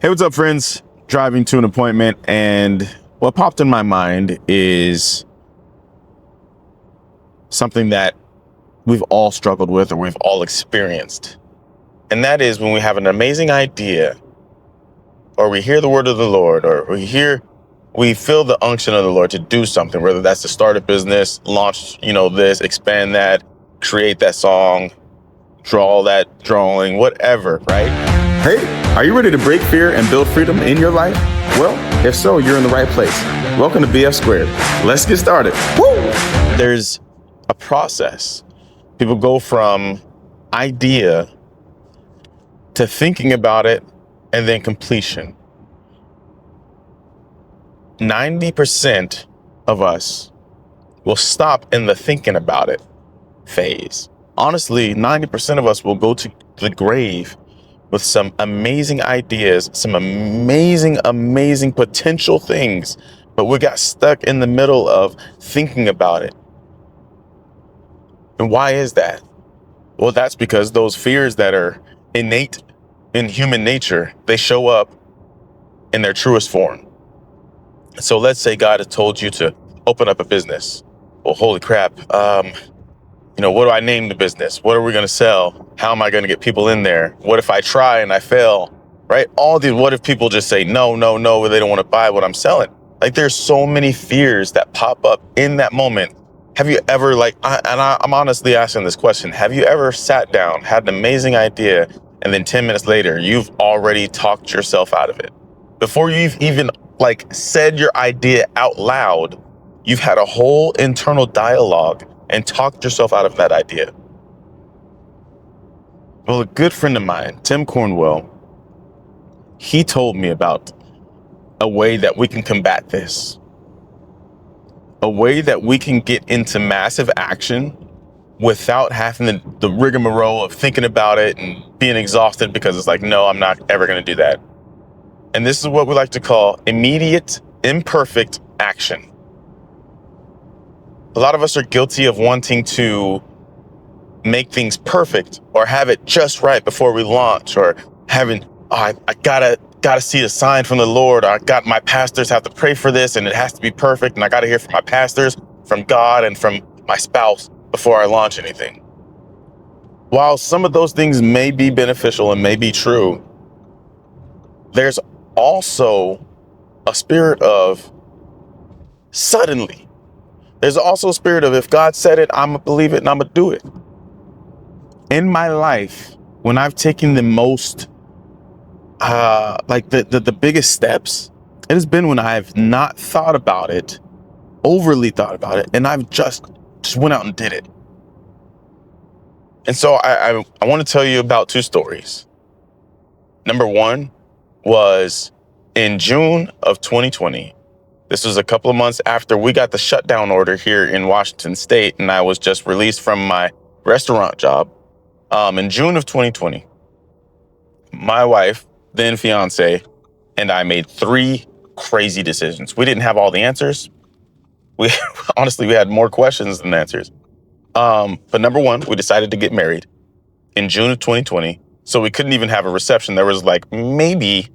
Hey, what's up, friends? Driving to an appointment, and what popped in my mind is something that we've all struggled with or we've all experienced. And that is when we have an amazing idea, or we hear the word of the Lord, or we feel the unction of the Lord to do something, whether that's to start a business, launch, this, expand that, create that song, draw that drawing, whatever, right? Hey, are you ready to break fear and build freedom in your life? Well, if so, you're in the right place. Welcome to BF Squared. Let's get started. Woo! There's a process. People go from idea to thinking about it and then completion. 90% of us will stop in the thinking about it phase. Honestly, 90% of us will go to the grave with some amazing ideas, some amazing potential things, but we got stuck in the middle of thinking about it. And why is that? Well, that's because those fears that are innate in human nature, they show up in their truest form. So let's say God has told you to open up a business. Well, holy crap. What do I name the business? What are we going to sell? How am I going to get people in there? What if I try and I fail? Right? All these, what if people just say, no, they don't want to buy what I'm selling? Like, there's so many fears that pop up in that moment. Have you ever, I'm honestly asking this question. Have you ever sat down, had an amazing idea, and then 10 minutes later, you've already talked yourself out of it? Before you've even said your idea out loud, you've had a whole internal dialogue and talked yourself out of that idea. Well, a good friend of mine, Tim Cornwell, he told me about a way that we can combat this. A way that we can get into massive action without having the rigmarole of thinking about it and being exhausted because it's like, no, I'm not ever going to do that. And this is what we like to call immediate, imperfect action. A lot of us are guilty of wanting to make things perfect or have it just right before we launch, or having, I gotta see a sign from the Lord. I got my pastors have to pray for this and it has to be perfect. And I got to hear from my pastors, from God, and from my spouse before I launch anything. While some of those things may be beneficial and may be true, there's also a spirit of suddenly. There's also a spirit of, if God said it, I'm gonna believe it and I'm gonna do it. In my life, when I've taken the most, the biggest steps, it has been when I've not thought about it, overly thought about it, and I've just went out and did it. And so I want to tell you about two stories. Number one was in June of 2020. This was a couple of months after we got the shutdown order here in Washington State, and I was just released from my restaurant job. In June of 2020, my wife, then fiance, and I made three crazy decisions. We didn't have all the answers. We honestly, we had more questions than answers. But number one, we decided to get married in June of 2020. So we couldn't even have a reception. There was maybe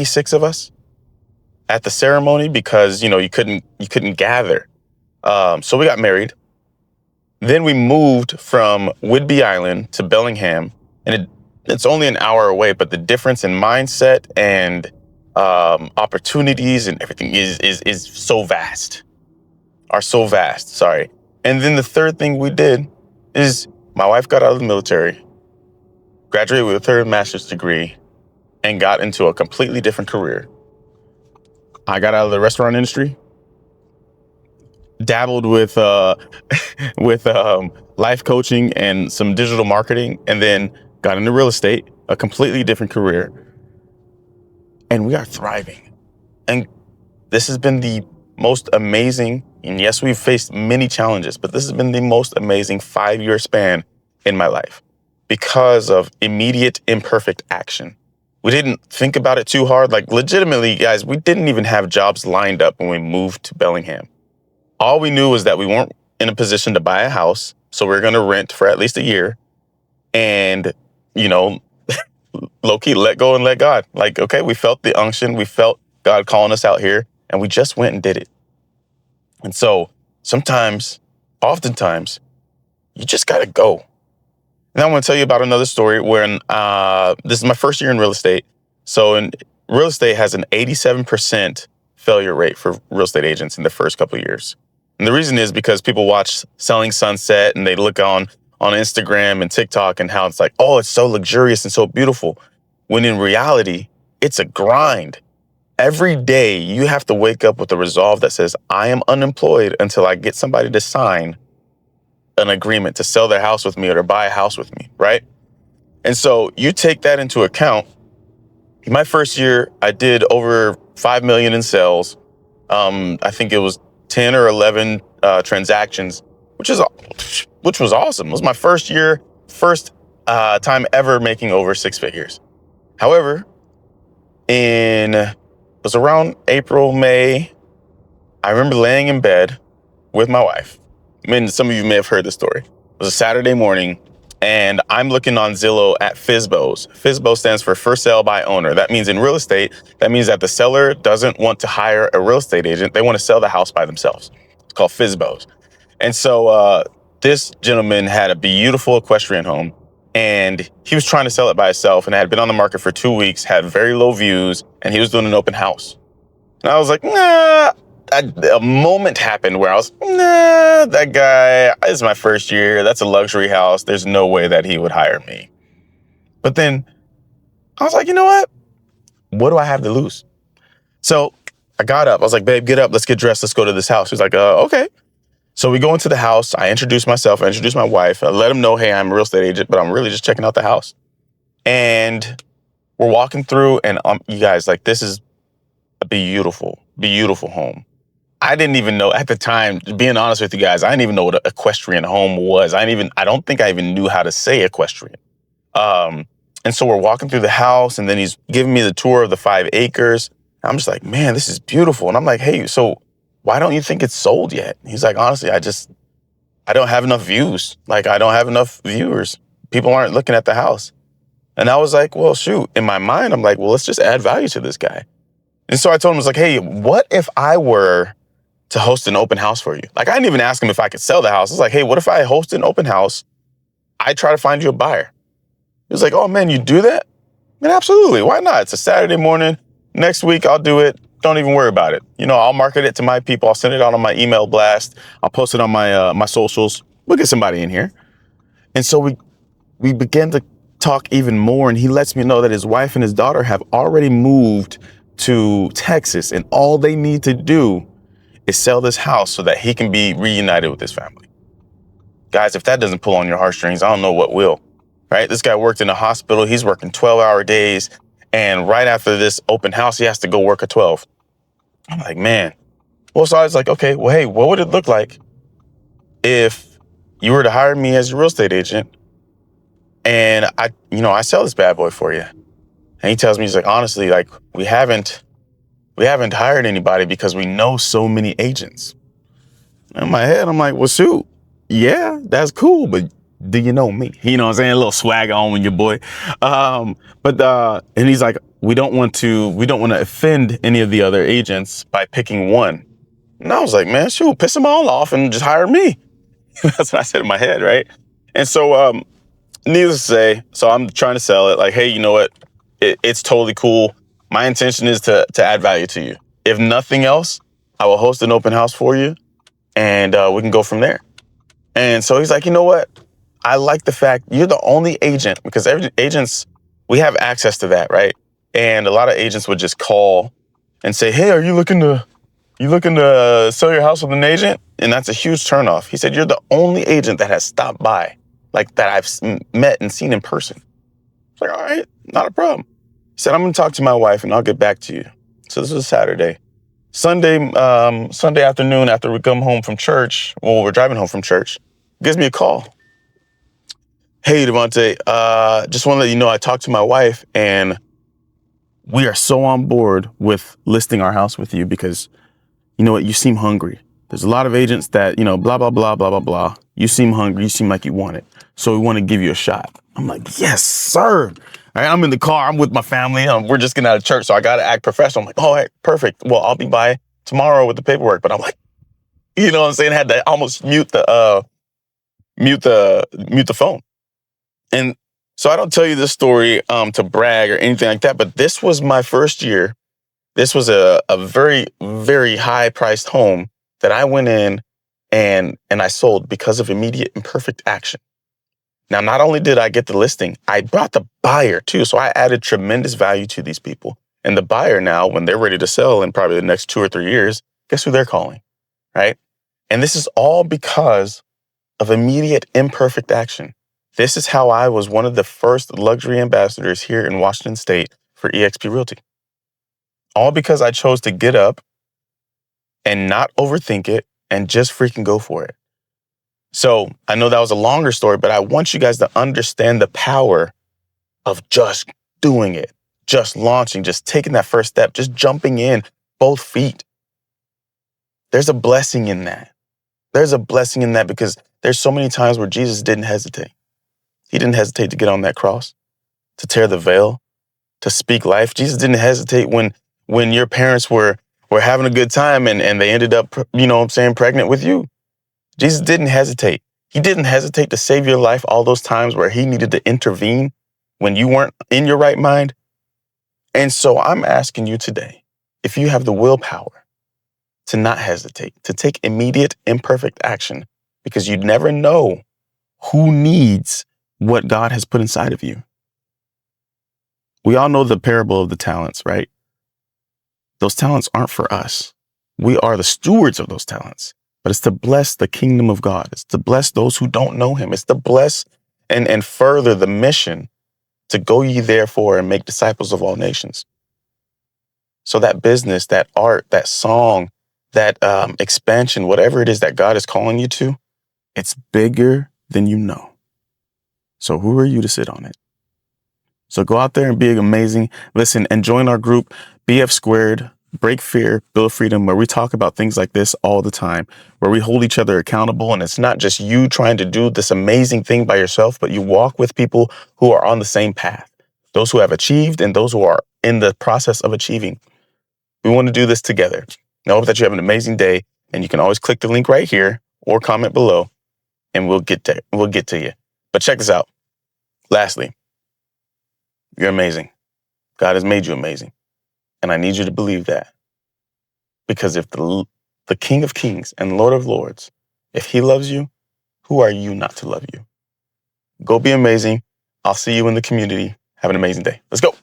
6 of us at the ceremony because, you couldn't gather. So we got married. Then we moved from Whidbey Island to Bellingham, and it's only an hour away, but the difference in mindset and opportunities and everything is so vast. Sorry. And then the third thing we did is my wife got out of the military, graduated with her master's degree, and got into a completely different career. I got out of the restaurant industry, dabbled with life coaching and some digital marketing, and then got into real estate, a completely different career. And we are thriving. And this has been the most amazing, and yes, we've faced many challenges, but this has been the most amazing 5-year span in my life because of immediate, imperfect action. We didn't think about it too hard. Legitimately, guys, we didn't even have jobs lined up when we moved to Bellingham. All we knew was that we weren't in a position to buy a house, so we were going to rent for at least a year. And, low key let go and let God. Like, okay, we felt the unction. We felt God calling us out here, and we just went and did it. And so oftentimes, you just got to go. And I want to tell you about another story when this is my first year in real estate. So in real estate has an 87% failure rate for real estate agents in the first couple of years. And the reason is because people watch Selling Sunset and they look on Instagram and TikTok and how it's like, oh, it's so luxurious and so beautiful. When in reality, it's a grind. Every day you have to wake up with a resolve that says, I am unemployed until I get somebody to sign an agreement to sell their house with me or to buy a house with me, right? And so you take that into account. My first year, I did over 5 million in sales. I think it was 10 or 11 transactions, which was awesome. It was my first year, first time ever making over 6 figures. However, it was around April, May, I remember laying in bed with my wife. I mean, some of you may have heard this story. It was a Saturday morning, and I'm looking on Zillow at FSBOs. FSBO stands for first sale by owner. That means in real estate, that means that the seller doesn't want to hire a real estate agent. They want to sell the house by themselves. It's called FSBOs. And so this gentleman had a beautiful equestrian home, and he was trying to sell it by himself and had been on the market for 2 weeks, had very low views, and he was doing an open house. And I was like, nah. A moment happened where I was, nah, that guy, it's my first year. That's a luxury house. There's no way that he would hire me. But then I was like, you know what? What do I have to lose? So I got up. I was like, babe, get up. Let's get dressed. Let's go to this house. He's like, okay. So we go into the house. I introduce myself. I introduce my wife. I let him know, hey, I'm a real estate agent, but I'm really just checking out the house. And we're walking through, and you guys, like, this is a beautiful, beautiful home. I didn't even know at the time, being honest with you guys, I didn't even know what an equestrian home was. I don't think I even knew how to say equestrian. And so we're walking through the house, and then he's giving me the tour of the 5 acres. I'm just like, man, this is beautiful. And I'm like, hey, so why don't you think it's sold yet? He's like, honestly, I don't have enough views. Like, I don't have enough viewers. People aren't looking at the house. And I was like, well, shoot. In my mind, I'm like, well, let's just add value to this guy. And so I told him, I was like, hey, what if I were to host an open house for you? Like, I didn't even ask him if I could sell the house. I was like, hey, what if I host an open house? I try to find you a buyer. He was like, oh man, you do that? Man, absolutely. Why not? It's a Saturday morning. Next week, I'll do it. Don't even worry about it. You know, I'll market it to my people. I'll send it out on my email blast. I'll post it on my socials. We'll get somebody in here. And so we began to talk even more. And he lets me know that his wife and his daughter have already moved to Texas. And all they need to do is sell this house so that he can be reunited with his family. Guys, if that doesn't pull on your heartstrings, I don't know what will, right? This guy worked in a hospital. He's working 12-hour days. And right after this open house, he has to go work a 12. I'm like, man. Well, so I was like, okay, well, hey, what would it look like if you were to hire me as a real estate agent and I sell this bad boy for you? And he tells me, he's like, honestly, like we haven't hired anybody because we know so many agents. In my head, I'm like, well, shoot, yeah, that's cool, but do you know me? You know what I'm saying? A little swag on with your boy. And he's like, we don't want to offend any of the other agents by picking one. And I was like, man, shoot, piss them all off and just hire me. That's what I said in my head, right? And so, needless to say, so I'm trying to sell it. Like, hey, you know what? It's totally cool. My intention is to add value to you. If nothing else, I will host an open house for you, and we can go from there. And so he's like, you know what? I like the fact you're the only agent, because agents, we have access to that, right? And a lot of agents would just call and say, hey, are you looking to sell your house with an agent? And that's a huge turnoff. He said, you're the only agent that has stopped by, like that I've met and seen in person. I was like, all right, not a problem. He said, I'm going to talk to my wife and I'll get back to you. So this was Saturday. Sunday afternoon, after we come home from church, we're driving home from church, he gives me a call. Hey, Devontae, just want to let you know I talked to my wife and we are so on board with listing our house with you because, you know what, you seem hungry. There's a lot of agents that, blah, blah, blah, blah, blah, blah. You seem hungry. You seem like you want it. So we want to give you a shot. I'm like, yes, sir. right, I'm in the car. I'm with my family. We're just getting out of church, so I got to act professional. I'm like, all right, perfect. Well, I'll be by tomorrow with the paperwork. But I'm like, you know what I'm saying? I had to almost mute the phone. And so I don't tell you this story to brag or anything like that. But this was my first year. This was a very, very high priced home that I went in and I sold because of immediate imperfect action. Now, not only did I get the listing, I brought the buyer too. So I added tremendous value to these people. And the buyer now, when they're ready to sell in probably the next 2 or 3 years, guess who they're calling, right? And this is all because of immediate imperfect action. This is how I was one of the first luxury ambassadors here in Washington State for eXp Realty. All because I chose to get up and not overthink it and just freaking go for it. So I know that was a longer story, but I want you guys to understand the power of just doing it, just launching, just taking that first step, just jumping in both feet. There's a blessing in that. There's a blessing in that because there's so many times where Jesus didn't hesitate. He didn't hesitate to get on that cross, to tear the veil, to speak life. Jesus didn't hesitate when your parents were having a good time and they ended up, you know what I'm saying, pregnant with you. Jesus didn't hesitate. He didn't hesitate to save your life all those times where he needed to intervene when you weren't in your right mind. And so I'm asking you today, if you have the willpower to not hesitate, to take immediate, imperfect action, because you never know who needs what God has put inside of you. We all know the parable of the talents, right? Those talents aren't for us. We are the stewards of those talents. But it's to bless the kingdom of God. It's to bless those who don't know him. It's to bless and further the mission to go ye therefore and make disciples of all nations. So that business, that art, that song, that expansion, whatever it is that God is calling you to, it's bigger than you know. So who are you to sit on it? So go out there and be amazing. Listen, and join our group, BF Squared, Break Fear, Build Freedom, where we talk about things like this all the time, where we hold each other accountable. And it's not just you trying to do this amazing thing by yourself, but you walk with people who are on the same path, those who have achieved and those who are in the process of achieving. We want to do this together. I hope that you have an amazing day, and you can always click the link right here or comment below, and we'll get to you. But check this out. Lastly, you're amazing. God has made you amazing. And I need you to believe that. Because if the King of Kings and Lord of Lords, if he loves you, who are you not to love you? Go be amazing. I'll see you in the community. Have an amazing day. Let's go.